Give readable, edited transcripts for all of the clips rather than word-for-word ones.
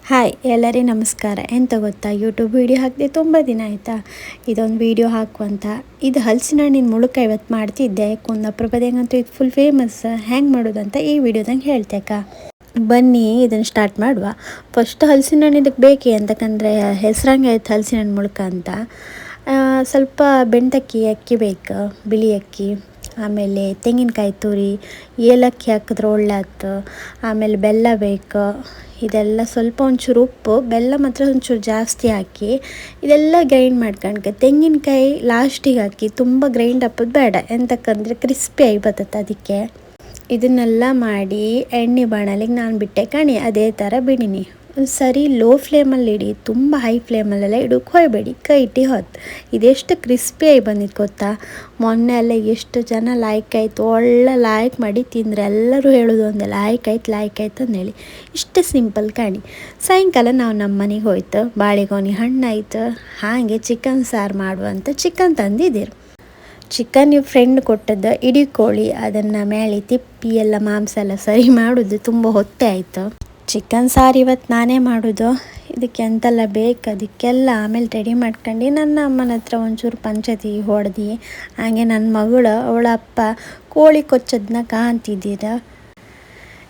Hi ಎಲ್ಲರಿಗೂ ನಮಸ್ಕಾರ. ಎಂತ ಗೊತ್ತಾ, ಯೂಟ್ಯೂಬ್ ವೀಡಿಯೋ ಹಾಕಿದೆ ತುಂಬ ದಿನ ಆಯಿತಾ. ಇದೊಂದು ವೀಡಿಯೋ ಹಾಕುವಂತ. ಇದು ಹಲಸಿನ ಹಣ್ಣಿನ ಮುಳುಕ ಇವತ್ತು ಮಾಡ್ತಿದ್ದೆ. ಕುಂದಾಪುರ ಬದಿಯಂಗಂತೂ ಇದು ಫುಲ್ ಫೇಮಸ್. ಹ್ಯಾಂಗೆ ಮಾಡೋದಂತ ಈ ವಿಡಿಯೋದಂಗೆ ಹೇಳ್ತೇಕ. ಬನ್ನಿ ಇದನ್ನು ಸ್ಟಾರ್ಟ್ ಮಾಡುವ. ಫಸ್ಟ್ ಹಲಸಿನ ಹಣ್ಣು ಇದಕ್ಕೆ ಬೇಕೇ ಅಂತಕಂದರೆ ಹೆಸರಂಗೆ ಆಯ್ತು ಹಲಸಿನ ಹಣ್ಣು ಮುಳುಕ ಅಂತ. ಸ್ವಲ್ಪ ಬೆಣ್ತಕ್ಕಿ ಅಕ್ಕಿ ಬೇಕು, ಬಿಳಿ ಅಕ್ಕಿ. ಆಮೇಲೆ ತೆಂಗಿನಕಾಯಿ ತುರಿ, ಏಲಕ್ಕಿ ಹಾಕಿದ್ರೆ ಒಳ್ಳೆಯದು. ಆಮೇಲೆ ಬೆಲ್ಲ ಬೇಕು. ಇದೆಲ್ಲ ಸ್ವಲ್ಪ ಒಂಚೂರು ಉಪ್ಪು, ಬೆಲ್ಲ ಮಾತ್ರ ಒಂಚೂರು ಜಾಸ್ತಿ ಹಾಕಿ ಇದೆಲ್ಲ ಗ್ರೈಂಡ್ ಮಾಡ್ಕೊಂಡ್ಕೆ. ತೆಂಗಿನಕಾಯಿ ಲಾಸ್ಟಿಗೆ ಹಾಕಿ, ತುಂಬ ಗ್ರೈಂಡ್ ಹಾಕೋದು ಬೇಡ, ಎಂತಕ್ಕಂದರೆ ಕ್ರಿಸ್ಪಿ ಆಗಿ ಬರ್ತದೆ. ಅದಕ್ಕೆ ಇದನ್ನೆಲ್ಲ ಮಾಡಿ ಎಣ್ಣೆ ಬಾಣಲಿಗೆ ನಾನು ಬಿಟ್ಟೆ ಕಣಿ, ಅದೇ ಥರ ಬಿಡಿನಿ. ಒಂದು ಸರಿ ಲೋ ಫ್ಲೇಮಲ್ಲಿ ಇಡಿ, ತುಂಬ ಹೈ ಫ್ಲೇಮಲ್ಲೆಲ್ಲ ಇಡೋಕೆ ಹೋಗಬೇಡಿ, ಕೈ ಇಟ್ಟು ಹೊತ್ತು. ಇದೆಷ್ಟು ಕ್ರಿಸ್ಪಿಯಾಗಿ ಬಂದಿತ್ತು ಗೊತ್ತಾ. ಮೊನ್ನೆ ಎಲ್ಲ ಎಷ್ಟು ಜನ ಲೈಕ್ ಆಯಿತು, ಒಳ್ಳೆ ಲೈಕ್ ಮಾಡಿ ತಿಂದರೆ. ಎಲ್ಲರೂ ಹೇಳೋದು ಒಂದೇ, ಲೈಕ್ ಆಯ್ತು ಅಂದೇಳಿ. ಇಷ್ಟು ಸಿಂಪಲ್ ಕಾಣಿ. ಸಾಯಂಕಾಲ ನಾವು ನಮ್ಮ ಮನೆಗೆ ಹೋಯ್ತು, ಬಾಳೆಗೊನೆ ಹಣ್ಣಾಯ್ತು. ಹಾಗೆ ಚಿಕನ್ ಸಾರು ಮಾಡುವಂತ ಚಿಕನ್ ತಂದಿದ್ದೀರು. ಚಿಕನ್ ನೀವು ಫ್ರೆಂಡ್ ಕೊಟ್ಟದ್ದು ಇಡೀ ಕೋಳಿ, ಅದನ್ನು ಮೇಲೆ ತಿಪ್ಪಿ ಎಲ್ಲ ಮಾಂಸ ಎಲ್ಲ ಸರಿ ಮಾಡೋದು ತುಂಬ ಹೊತ್ತೇ ಆಯಿತು. ಚಿಕನ್ ಸಾರು ಇವತ್ತು ನಾನೇ ಮಾಡೋದು. ಇದಕ್ಕೆ ಎಂತೆಲ್ಲ ಬೇಕು ಅದಕ್ಕೆಲ್ಲ ಆಮೇಲೆ ರೆಡಿ ಮಾಡ್ಕೊಂಡು ನನ್ನ ಅಮ್ಮನ ಹತ್ರ ಒಂಚೂರು ಪಂಚಾಯತಿ ಹೊಡೆದು. ಹಾಗೆ ನನ್ನ ಮಗಳು ಅವಳ ಅಪ್ಪ ಕೋಳಿ ಕೊಚ್ಚೋದನ್ನ ಕಾಣ್ತಿದ್ದೀರ.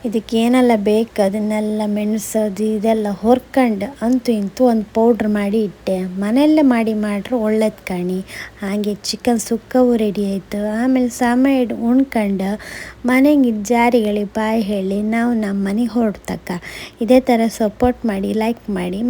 ಇದಕ್ಕೇನೆಲ್ಲ ಬೇಕು ಅದನ್ನೆಲ್ಲ ಮೆಣಸೋದು ಇದೆಲ್ಲ ಹೊರ್ಕೊಂಡು ಅಂತೂ ಇಂತೂ ಒಂದು ಪೌಡ್ರ್ ಮಾಡಿ ಇಟ್ಟೆ. ಮನೆಯಲ್ಲೇ ಮಾಡ್ರೆ ಒಳ್ಳೇದು ಕಾಣಿ. ಹಾಗೆ ಚಿಕನ್ ಸುಕ್ಕವೂ ರೆಡಿ ಆಯಿತು. ಆಮೇಲೆ ಸಮಯ ಉಣ್ಕೊಂಡು ಮನೆಗೆ ಜಾರಿಗಳಿಗೆ ಬಾಯ್ ಹೇಳಿ ನಾವು ನಮ್ಮ ಮನೆಗೆ ಹೊರಡ್ತಕ್ಕ. ಇದೇ ಥರ ಸಪೋರ್ಟ್ ಮಾಡಿ, ಲೈಕ್ ಮಾಡಿ.